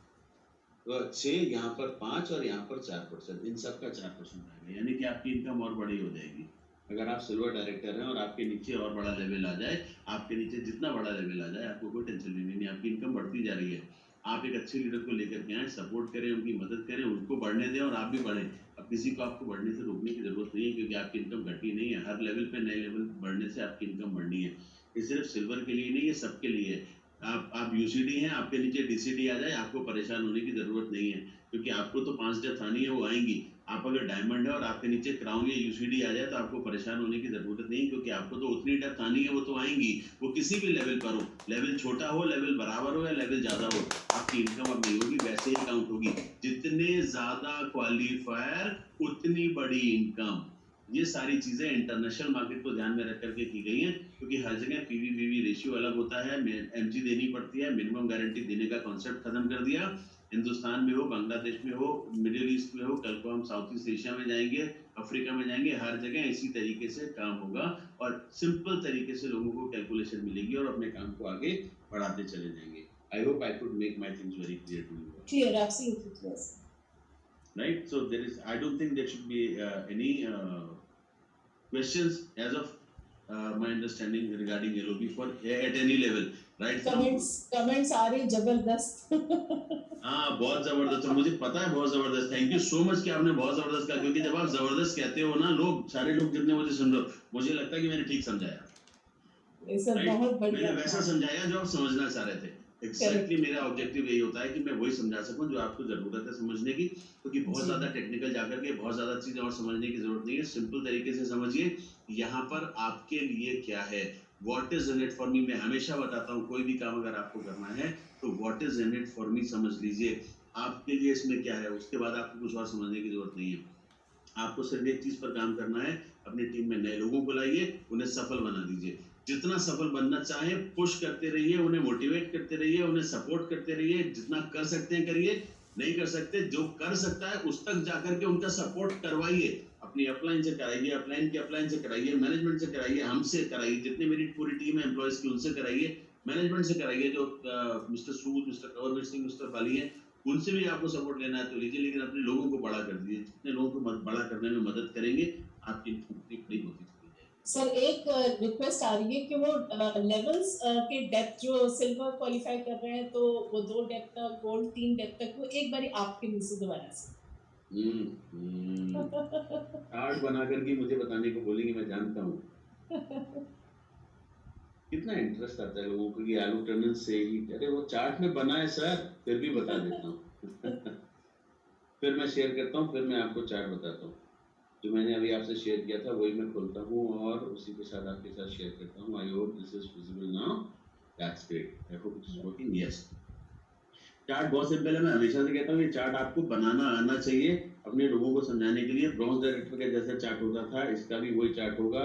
6, यहाँ पर 5 और यहाँ पर 4%, इन सब का 4% आएगा, यानी कि आपकी इनकम और बड़ी हो जाएगी। अगर आप सिल्वर डायरेक्टर हैं और आपके नीचे और बड़ा लेवल आ जाए, आपके नीचे जितना बड़ा लेवल आ जाए आपको कोई टेंशन नहीं, आपकी इनकम बढ़ती जा रही है। आप एक अच्छे लीडर को लेकर के आए, सपोर्ट करें, उनकी मदद करें, उनको बढ़ने दें और आप भी बढ़ें। अब किसी को आपको बढ़ने से रोकने की जरूरत नहीं है, क्योंकि आपकी इनकम घटी नहीं है, हर लेवल पे नए लेवल बढ़ने से आपकी इनकम बढ़नी है। ये सिर्फ सिल्वर के लिए नहीं है, सबके लिए है। आप यूसीडी हैं, आपके नीचे डीसीडी आ जाए, आपको परेशान होने की जरूरत नहीं है, क्योंकि आपको तो 5 डेथ आनी है, वो आएंगी। आप अगर डायमंड है और आपके नीचे क्राउन या यूसीडी आ जाए तो आपको परेशान होने की जरूरत नहीं, क्योंकि आपको तो उतनी डेप्थ आनी है, वो तो आएंगी, वो किसी भी लेवल पर हो, लेवल छोटा हो, लेवल बराबर हो या लेवल ज्यादा हो, आपकी इनकम अब नहीं होगी, वैसे ही काउंट होगी। जितने ज्यादा क्वालिफायर उतनी बड़ी इनकम। ये सारी चीजें इंटरनेशनल मार्केट को ध्यान में रख करके की गई हैं, क्योंकि हर जगह पीवी वीवी रेशियो अलग होता है, एमजी देनी पड़ती है, मिनिमम गारंटी देने का कॉन्सेप्ट खत्म कर दिया। हिंदुस्तान में हो, बांग्लादेश में हो, मिडिल ईस्ट में हो, कल को हम साउथ ईस्ट एशिया में जाएंगे, अफ्रीका में जाएंगे, हर जगह इसी तरीके से काम होगा और सिंपल तरीके से लोगों को कैलकुलेशन मिलेगी और अपने काम को आगे बढ़ाते चले जाएंगे। I hope I could make my things very clear to you. Clear, absolutely clear. Right, so there is, I don't think there should be any questions as of my understanding regarding LOB for at any level, right? Comments आ रही जबरदस्त। हाँ, बहुत जबरदस्त, और मुझे पता है बहुत जबरदस्त। थैंक यू सो मच कि आपने बहुत जबरदस्त कहा, क्योंकि जब आप जबरदस्त कहते हो ना, लोग, सारे लोग जितने मुझे सुन रहे हो, मुझे लगता है कि मैंने ठीक समझाया। बहुत बढ़िया, मैंने वैसा समझाया जो आप समझना चाह रहे थे। एग्जैक्टली मेरा ऑब्जेक्टिव यही होता है कि मैं वही समझा सकूं जो आपको जरूरत है समझने की, क्योंकि बहुत ज्यादा टेक्निकल जाकर के बहुत ज्यादा चीजें और समझने की जरूरत नहीं है। सिंपल तरीके से समझिए यहाँ पर आपके लिए क्या है, what is in it for me. मैं हमेशा बताता हूँ, कोई भी काम अगर आपको करना है तो what is in it for me समझ लीजिए, आपके लिए इसमें क्या है, उसके बाद आपको कुछ और समझने की जरूरत नहीं है। आपको सिर्फ एक चीज पर काम करना है, अपनी टीम में नए लोगों को लाइए, उन्हें सफल बना दीजिए। जितना सफल बनना चाहे पुश करते रहिए, उन्हें मोटिवेट करते रहिए, उन्हें सपोर्ट करते रहिए, जितना कर सकते हैं करिए, नहीं कर सकते, जो कर सकता है उस तक जाकर के उनका सपोर्ट करवाइए। अपनी अपलाइन से कराइए, अपलाइन के अपलाइन से कराइए, मैनेजमेंट से कराइए, हमसे कराइए, जितनी मेरी पूरी टीम है एम्प्लॉयज की उनसे कराइए, मैनेजमेंट से कराइए, जो मिस्टर सूद, मिस्टर कंवरवीर सिंह, मिस्टर बाली है, उनसे भी आपको सपोर्ट लेना है तो लीजिए, लेकिन अपने लोगों को बड़ा कर दीजिए। जितने लोगों को बड़ा करने में मदद करेंगे, आपकी इतनी बड़ी होती चली जाएगी। सर एक रिक्वेस्ट आ रही है कि वो लेवल्स के डेप्थ जो सिल्वर क्वालिफाई कर रहे हैं, तो वो 2 डेप्थ तक, गोल्ड 3 डेप्थ तक, वो एक बारी आपके मुंह से दोबारा से चार्ट बना करके मुझे बताने को बोलेंगे, मैं जानता हूँ कितना इंटरेस्ट आता है लोगों को कि आलू टनल से ही, अरे वो चार्ट में बना है सर, फिर भी बता देता हूँ फिर मैं शेयर करता हूँ, फिर मैं आपको चार्ट बताता हूँ। जो मैंने अभी आपसे शेयर किया था वही मैं खोलता हूँ और उसी के साथ आपके साथ शेयर करता हूँ। I hope this is visible now, that's great, I hope it is working. Yes, chart बहुत सिंपल है, मैं हमेशा से कहता हूँ ये चार्ट आपको बनाना आना चाहिए अपने लोगों को समझाने के लिए। ब्रॉन्ज डायरेक्टर का जैसा चार्ट होता था, इसका भी वही चार्ट होगा,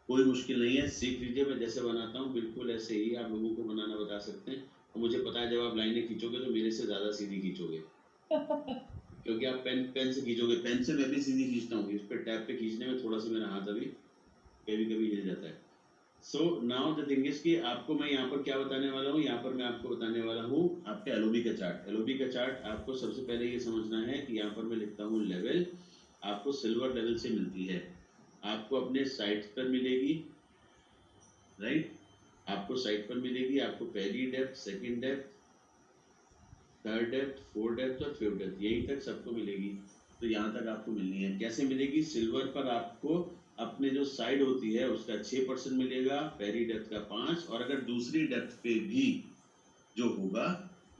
कोई मुश्किल नहीं है, सीख लीजिए। मैं जैसे बनाता हूँ बिल्कुल ऐसे ही आप लोगों को बनाना बता सकते हैं। और मुझे पता है जब आप लाइनें खींचोगे तो मेरे से ज्यादा सीधी खींचोगे क्योंकि आप पेन से खींचोगे, पेन से मैं भी सीधी खींचता हूँ, इस पे टैब पे खींचने में थोड़ा सा मेरा हाथ अभी कभी कभी हिल जाता है। So now the thing is कि आपको मैं यहाँ पर क्या बताने वाला हूँ, यहाँ पर मैं आपको बताने वाला हूँ आपके एलओबी का चार्ट। एलओबी का चार्ट आपको सबसे पहले ये समझना है कि यहाँ पर मैं लिखता हूँ लेवल, आपको सिल्वर लेवल से मिलती है, आपको अपने साइट पर मिलेगी, राइट, आपको साइट पर मिलेगी, आपको पहली depth, second depth, third depth, fourth depth और फिफ्थ डेप्थ, यही तक सबको मिलेगी। तो यहाँ तक आपको मिलनी है। कैसे मिलेगी? सिल्वर पर आपको अपने जो साइड होती है उसका 6% मिलेगा, पहली डेप्थ का 5, और अगर दूसरी डेप्थ पे भी जो होगा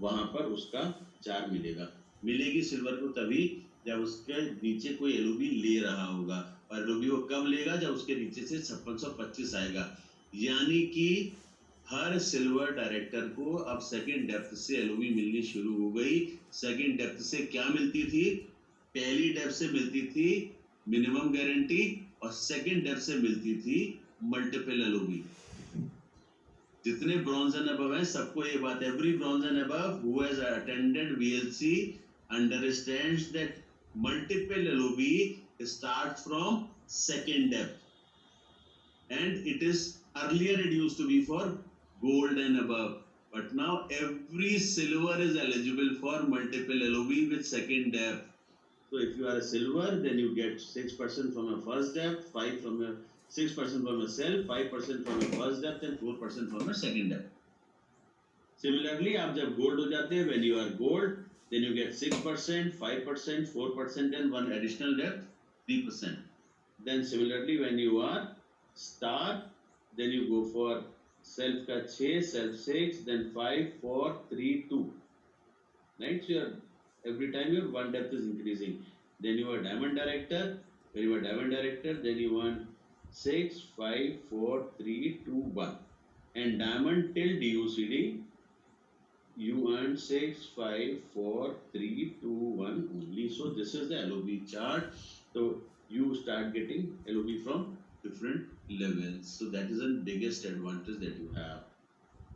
वहां पर उसका 4 मिलेगा। मिलेगी सिल्वर को तभी जब उसके नीचे कोई एलओबी ले रहा होगा, और एलओबी वो कब लेगा? जब उसके नीचे से 5625 आएगा। यानी कि हर सिल्वर डायरेक्टर को अब सेकंड डेप्थ से एलओबी मिलनी शुरू हो गई। सेकंड डेप्थ से क्या मिलती थी? पहली डेप्थ से मिलती थी मिनिमम गारंटी, और सेकंड डेप्थ से मिलती थी मल्टीपल एलओबी। जितने ब्रॉन्ज एंड अबव हैं सबको ये बात, every bronze and above who has attended VLC understands that multiple LOB starts from second depth and it is earlier it used to be for gold and above, but now every silver is eligible for multiple LOB with second depth. So if you are a silver, then you get 6% from your first depth, 5 from your 6% from your self, 5% from your first depth and 4% from your second depth. Similarly, आप जब gold हो जाते हैं, when you are gold, then you get 6%, 5%, 4% and one additional depth, 3%. Then similarly, when you are star, then you go for self का 6, self 6, then 5, 4, 3, 2. Right? So your every time your one depth is increasing. Then you are diamond director. When you are diamond director, then you earn 6, 5, 4, 3, 2, 1. And diamond till DUCD, you earn 6, 5, 4, 3, 2, 1 only. So this is the LOB chart. So you start getting LOB from different levels. So that is the biggest advantage that you have,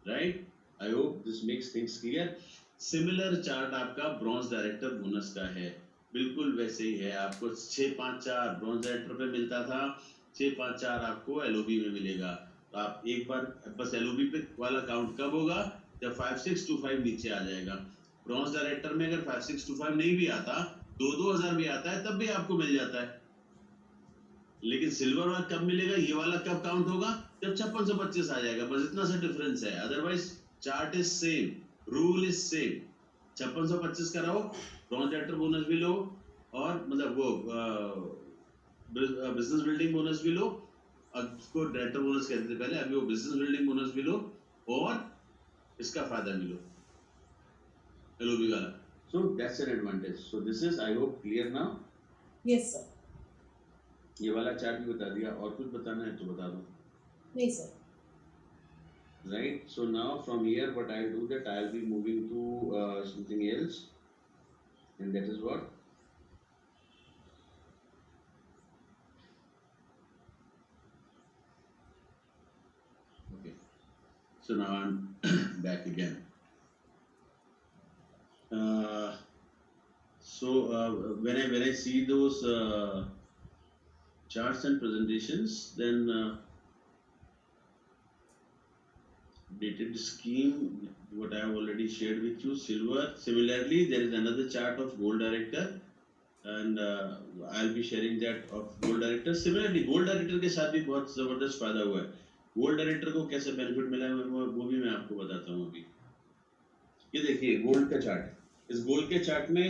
right? I hope this makes things clear. Similar chart आपका bronze director bonus का है, बिल्कुल वैसे ही है. आपको 654 bronze director पे मिलता था, 654 आपको एलओबी में मिलेगा. तो आप एक बार बस एलओबी पे वाला काउंट कब होगा, जब 5625 नीचे आ जाएगा. ब्रॉन्ज डायरेक्टर में अगर 5625 नहीं भी आता, 2-2000 भी आता है, तब भी आपको मिल जाता है. लेकिन सिल्वर वाला कब मिलेगा, ये वाला कब काउंट होगा, जब 5625 आ जाएगा. बस इतना सा डिफरेंस है. Otherwise chart is same, rule is same. 5625 का रहो, ब्रॉन्ज डायरेक्टर बोनस भी लो, और मतलब वो बिजनेस बिल्डिंग बोनस भी लो. उसको डायरेक्टर बोनस कहते थे पहले, अभी वो बिजनेस बिल्डिंग बोनस भी लो, और इसका फायदा भी लो, एलओबी वाला. So that's an advantage. So this is, I hope, clear now. Yes sir. ये वाला चार्ट भी बता दिया. और कुछ बताना है तो बता दो. नहीं sir. Right, so now from here what I'll do, that I'll be moving to something else, and that is what, okay, so now I'm back again. When I see those charts and presentations, then dated scheme, what I have already shared with you, silver. Similarly, there is another chart of gold director, and I'll be sharing that of gold director. Similarly, gold director के साथ भी बहुत जबरदस्त फायदा हुआ है. Gold director को कैसे बेनिफिट मिला है वो भी मैं आपको बताता हूँ अभी. ये देखिए गोल्ड का चार्ट. इस गोल्ड के चार्ट में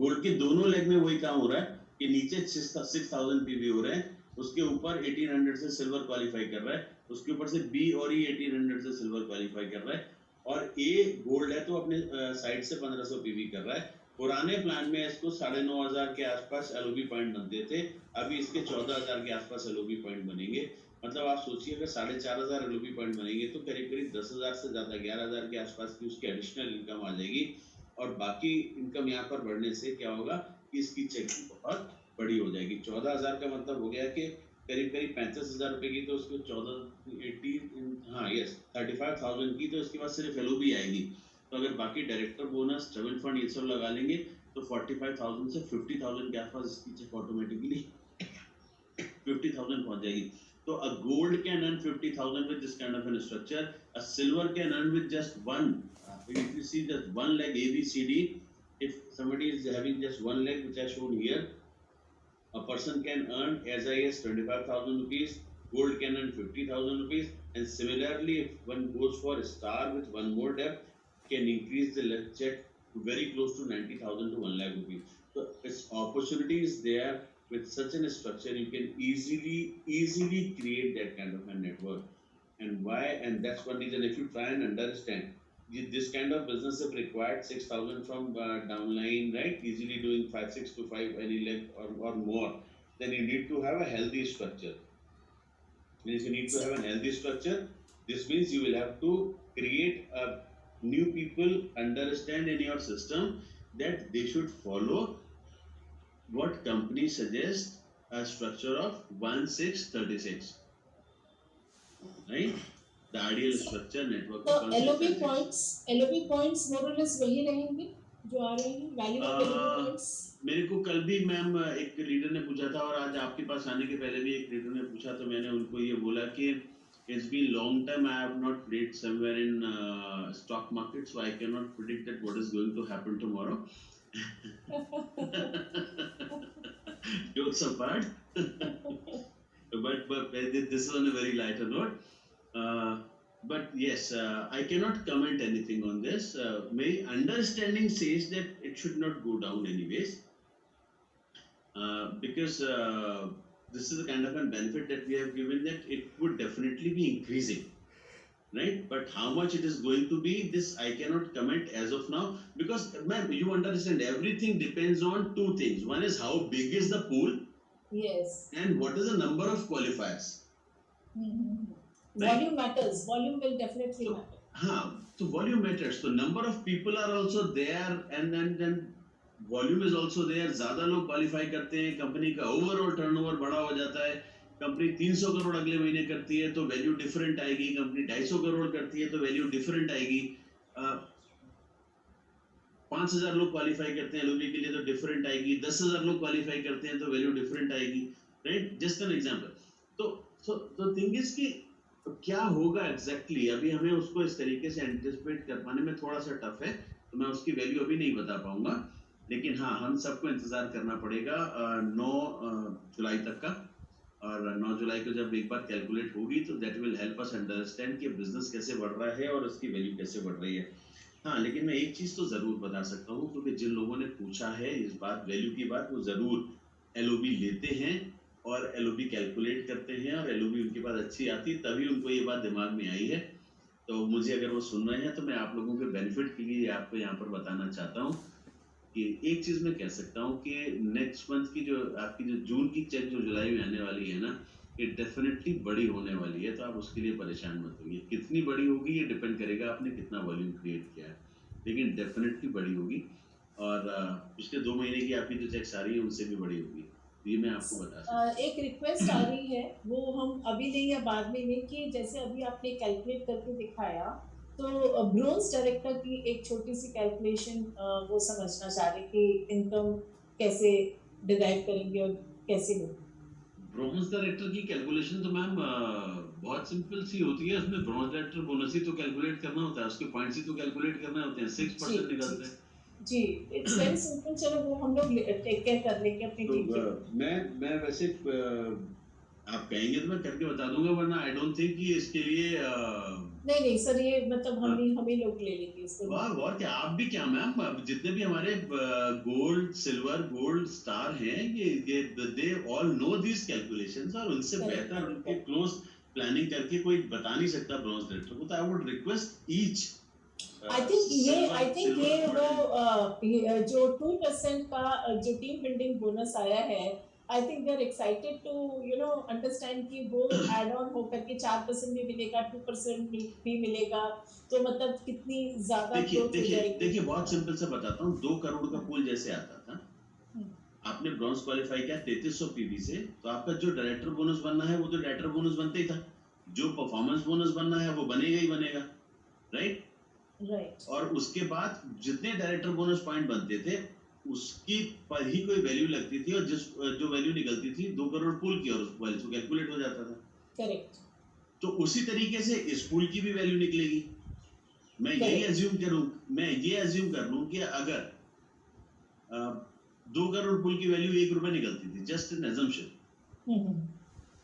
गोल्ड के दोनों लेग में वही काम हो रहा है कि नीचे 6000 पीवी हो रहे हैं, उसके ऊपर 1800 से सिल्वर क्वालिफाई कर रहा है, उसके ऊपर से बी और ई 1800 से सिल्वर क्वालिफाई कर रहा है, और ए गोल्ड है तो अपने साइड से 1500 पीवी कर रहा है. पुराने प्लान में इसको 9500 के आसपास एलओबी पॉइंट बनते थे, अभी इसके 14000 के आसपास एलओबी पॉइंट बनेंगे. मतलब आप सोचिए अगर 4500 एलओबी पॉइंट बनेंगे तो करीब करीब 10000 से ज्यादा 11000 के आसपास की उसकी एडिशनल इनकम आ जाएगी. और बाकी इनकम यहाँ पर बढ़ने से क्या होगा कि इसकी चेकिंग बहुत बड़ी हो जाएगी. 14000 का मतलब हो गया कि करीब करीब 35000 रुपए की, तो उसको 35,000 की, तो इसके बाद सिर्फ एलओबी आएगी. तो अगर बाकी डायरेक्टर बोनस, ट्रेवल फंड ये सब लगा लेंगे तो 45,000 से 50,000 के आसपास इसकी चेक ऑटोमेटिकली 50,000 पहुंच जाएगी. So a gold can earn 50,000 with this kind of a structure. A silver can earn with just one. If you see that one leg A, B, C, D, if somebody is having just one leg, which I shown here, a person can earn as high as 25,000 rupees. Gold can earn 50,000 rupees. And similarly, if one goes for a star with one more depth, can increase the left check to very close to 90,000 to 1 lakh rupees. So its opportunity is there. With such a structure, you can easily create that kind of a network. And why? And that's one reason. If you try and understand, this kind of business have required 6,000 from downline, right? Easily doing 5625 any leg or more. Then you need to have a healthy structure. And if you need to have a healthy structure, this means you will have to create a new people understand in your system that they should follow what company suggests a structure of 1636, right? The ideal structure network. तो LOB points more or less वही रहेंगे जो आ रहे हैं. Value of LOB points. मेरे को कल भी मैम एक रीडर ने पूछा था, और आज आपके पास आने के पहले भी एक रीडर ने पूछा, तो मैंने उनको ये बोला कि it's been long time I have not played somewhere in stock market, so I cannot predict that what is going to happen tomorrow. Jokes apart, but this is on a very lighter note. But yes, I cannot comment anything on this. My understanding says that it should not go down anyways, because this is the kind of a benefit that we have given, that it would definitely be increasing. right? But how much it is going to be, this I cannot comment as of now, because ma'am, you understand, everything depends on two things. One is how big is the pool, Yes. and what is the number of qualifiers, Mm-hmm. right? Volume matters. Volume will definitely So matter. so volume matters, so number of people are also there, and volume is also there. ज्यादा लोग qualify करते हैं, company का overall turnover बड़ा हो जाता है। Company 300 crore अगले महीने करती है तो वैल्यू डिफरेंट आएगी, कंपनी 250 करोड़ करती है तो वैल्यू डिफरेंट आएगी। 5000 लोग क्वालिफाई करते हैं एलओबी के लिए तो डिफरेंट आएगी, 10,000 लोग क्वालिफाई करते हैं तो वैल्यू डिफरेंट आएगी, राइट? Just an example. तो थिंग इज कि क्या होगा एग्जैक्टली अभी हमें उसको इस तरीके से एंटिसिपेट कर पाने में थोड़ा सा टफ है, तो मैं उसकी वैल्यू अभी नहीं बता पाऊंगा। लेकिन हाँ, हम सबको इंतजार करना पड़ेगा 9 जुलाई तक का, और 9 जुलाई को जब एक बार कैलकुलेट होगी तो that will help us understand कि बिजनेस कैसे बढ़ रहा है और उसकी वैल्यू कैसे बढ़ रही है। हाँ, लेकिन मैं एक चीज तो जरूर बता सकता हूँ, क्योंकि जिन लोगों ने पूछा है इस बात वैल्यू की बात, वो जरूर एलओबी लेते हैं और एलओबी कैलकुलेट करते हैं, और एलओबी उनके पास अच्छी आती है, तभी उनको ये बात दिमाग में आई है। तो मुझे अगर वो सुन रहे हैं तो मैं आप लोगों के बेनिफिट के लिए आपको यहाँ पर बताना चाहता हूँ कि एक चीज मैं कह सकता हूँ कि नेक्स्ट मंथ की जो आपकी जो जून की चेक जो जुलाई में आने वाली है ना, ये डेफिनेटली बड़ी होने वाली है, तो आप उसके लिए परेशान मत होइए। कितनी बड़ी होगी ये डिपेंड करेगा आपने कितना वॉल्यूम क्रिएट किया है, लेकिन डेफिनेटली बड़ी होगी। और पिछले 2 महीने की आपकी जो चेक्स आ रही है उनसे भी बड़ी होगी, ये मैं आपको बता सकता हूँ। एक रिक्वेस्ट आ रही है, वो हम अभी नहीं या बाद में नहीं, कि जैसे अभी आपने कैलकुलेट करके दिखाया, तो ब्रोन्स डायरेक्टर की एक छोटी सी कैलकुलेशन वो समझना चाह रहे कि इनकम कैसे डिराइव करेंगे और कैसे होगी। ब्रोंज डायरेक्टर की कैलकुलेशन तो मैम बहुत सिंपल सी होती है। उसमें ब्रोंज डायरेक्टर बोनस ही तो कैलकुलेट करना होता है, उसके पॉइंट्स ही तो कैलकुलेट करने होते हैं, 6% निकलते हैं। जी, इट्स वेरी सिंपल। चलो वो हम लोग टेक केयर कर लेंगे अपनी टीम के। मैं वैसे आप कहेंगे तो मैं करके बता दूंगा, वरना आई डोंट थिंक कि इसके लिए नहीं सर, ये मतलब हम ही लोग ले लेंगे इसको। वाह, और क्या आप भी, क्या मैम, जितने भी हमारे गोल्ड सिल्वर गोल्ड स्टार हैं, ये they all know this calculations, और उनसे बेहतर उनके क्लोज प्लानिंग करके कोई बता नहीं सकता ब्रोंज डायरेक्टर को। तो I would request each I think ये वो जो 2% का जो टीम बिल्डिंग बोनस आया है, I think they are excited to understand कि वो एड ऑन होकर के 4% भी मिलेगा, 2% भी मिलेगा, तो मतलब कितनी ज्यादा ग्रोथ हो जाएगी। देखिए बहुत सिंपल से बताता हूँ। 2 करोड़ का पूल जैसे आता था, आपने ब्रॉन्ज क्वालिफाई किया 3300 पीवी से, तो आपका जो डायरेक्टर बोनस बनना है वो तो डायरेक्टर बोनस बनता ही था, जो परफॉर्मेंस बोनस बनना है वो बनेगा ही बनेगा, राइट? और उसके बाद जितने डायरेक्टर बोनस पॉइंट बनते थे उसकी पर ही कोई वैल्यू लगती थी, और जो वैल्यू निकलती थी 2 करोड़ पूल की, और उस वैल्यू से कैलकुलेट हो जाता था। करेक्ट। तो उसी तरीके से इस पूल की भी वैल्यू निकलेगी। मैं यही अज्यूम कर लूं कि अगर 2 करोड़ पूल की वैल्यू 1 रुपए निकलती थी, जस्ट एन अजम्पशन,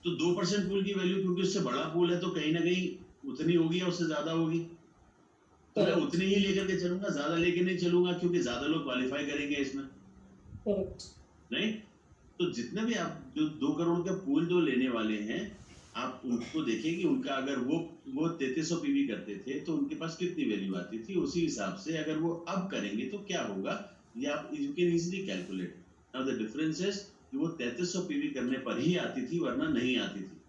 तो 2% पूल की वैल्यू, क्योंकि उससे बड़ा पूल है तो कहीं ना कहीं उतनी होगी या उससे ज्यादा होगी, तो मैं उतनी ही लेकर के चलूंगा, ज्यादा लेके नहीं चलूंगा, क्योंकि ज्यादा लोग क्वालिफाई करेंगे इसमें, करेक्ट? राइट? तो जितने भी आप जो 2 करोड़ का पूल जो लेने वाले हैं, आप उनको देखें कि उनका अगर वो 3300 पीवी करते थे तो उनके पास कितनी वैल्यू आती थी, उसी हिसाब से अगर वो अब करेंगे तो क्या होगा, ये आप you can easily calculate. Now the difference is कि वो 3300 पीवी करने पर ही आती थी, वरना नहीं आती थी।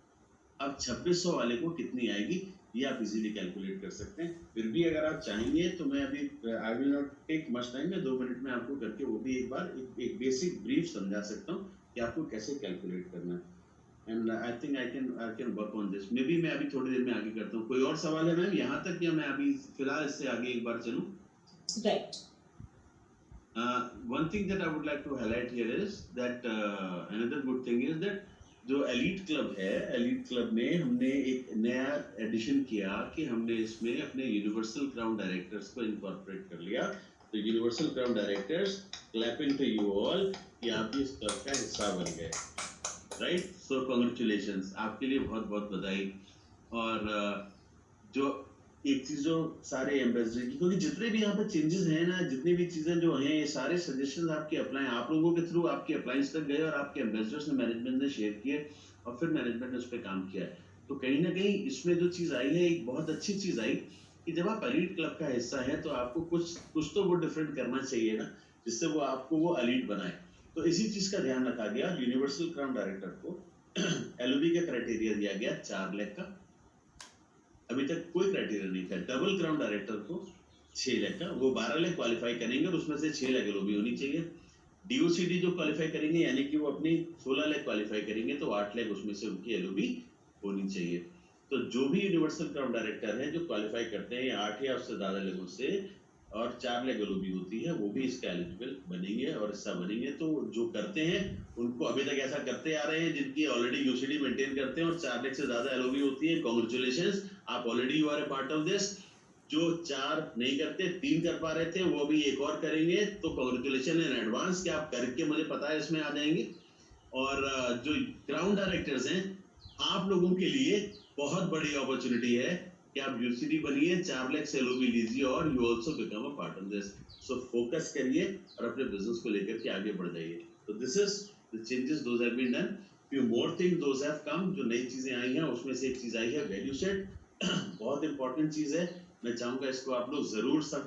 अब 2600 वाले को कितनी आएगी ये आप इजीली कैलकुलेट कर सकते हैं। फिर भी अगर आप चाहेंगे तो मैं अभी I will not take much time, मैं 2 मिनट में आपको करके वो भी एक बार एक बेसिक ब्रीफ समझा सकता हूँ कि आपको कैसे कैलकुलेट करना है। And I think I can work on this. May be मैं अभी थोड़ी देर में आगे करता हूँ। कोई और सवाल है मैम यहाँ तक, या मैं अभी फिलहाल इससे आगे एक बार चलूँ? Right. One thing that I would like to highlight here is that another good thing is that जो एलीट क्लब है, एलीट क्लब में हमने एक नया एडिशन किया कि हमने इसमें अपने यूनिवर्सल क्राउन डायरेक्टर्स को इनकॉर्पोरेट कर लिया। तो universal crown directors, clapping to you all कि आप इस क्लब का हिस्सा बन गए, राइट? सो कांग्रेचुलेशंस, आपके लिए बहुत बहुत बधाई। और जो एक चीज जो सारे एम्बेसडर की, क्योंकि जितने भी यहाँ पे चेंजेस हैं ना, जितनी भी चीजें जो हैं, ये सारे सजेशंस आपके अप्लाई, आप लोगों के थ्रू आपके अप्लाइंस तक गए और आपके एम्बेसडर्स ने मैनेजमेंट ने शेयर किए, और फिर मैनेजमेंट ने उस पर काम किया है। तो कहीं ना कहीं इसमें जो चीज आई है, एक बहुत अच्छी चीज आई कि जब आप एलीट क्लब का हिस्सा है तो आपको कुछ कुछ तो वो डिफरेंट करना चाहिए ना, जिससे वो आपको वो एलीट बनाए। तो इसी चीज का ध्यान रखा गया। यूनिवर्सल क्राउन डायरेक्टर को एलओबी का क्राइटेरिया दिया गया 4 लाख का, अभी तक कोई क्राइटेरिया नहीं था। डबल क्राउन डायरेक्टर को 6 लाख का, वो 12 लाख क्वालिफाई करेंगे और उसमें से 6 लाख एलओबी होनी चाहिए। डीओसीडी जो क्वालिफाई करेंगे यानी कि वो अपनी 16 लाख क्वालिफाई करेंगे तो 8 लाख उसमें से उनकी एलओबी होनी चाहिए। तो जो भी यूनिवर्सल क्राउन डायरेक्टर है जो क्वालिफाई करते हैं 8 या उससे ज्यादा लोगों से और 4 लाख एलओबी होती है, वो भी इसके एलिजिबल बनेंगे और हिस्सा बनेंगे। तो जो करते हैं उनको अभी तक ऐसा करते आ रहे हैं, जिनकी ऑलरेडी यूसीडी मेंटेन करते हैं और 4 लाख से ज्यादा एलओबी होती है, कांग्रेचुलेशंस, आप already you are a part of this. जो 4 नहीं करते, 3 कर पा रहे थे, वो भी एक और करेंगे, तो कांग्रेचुलेशन इन एडवांस कि आप करके मुझे पता है इसमें आ जाएंगे। और जो क्राउन डायरेक्टर्स हैं, आप लोगों के लिए बहुत बड़ी अपॉर्चुनिटी है कि आप यूसीडी बनिए, 4 लाख से एलओबी लीजिए और you also become a part of this. So focus करिए और अपने बिजनेस को लेकर के आगे बढ़ जाइए। तो this is the changes those have been done. Few more things those have come, जो नई चीजें आई हैं उसमें से एक चीज आई है वैल्यू सेट। बहुत इंपॉर्टेंट चीज है, मैं चाहूंगा इसको आप लोग जरूर सब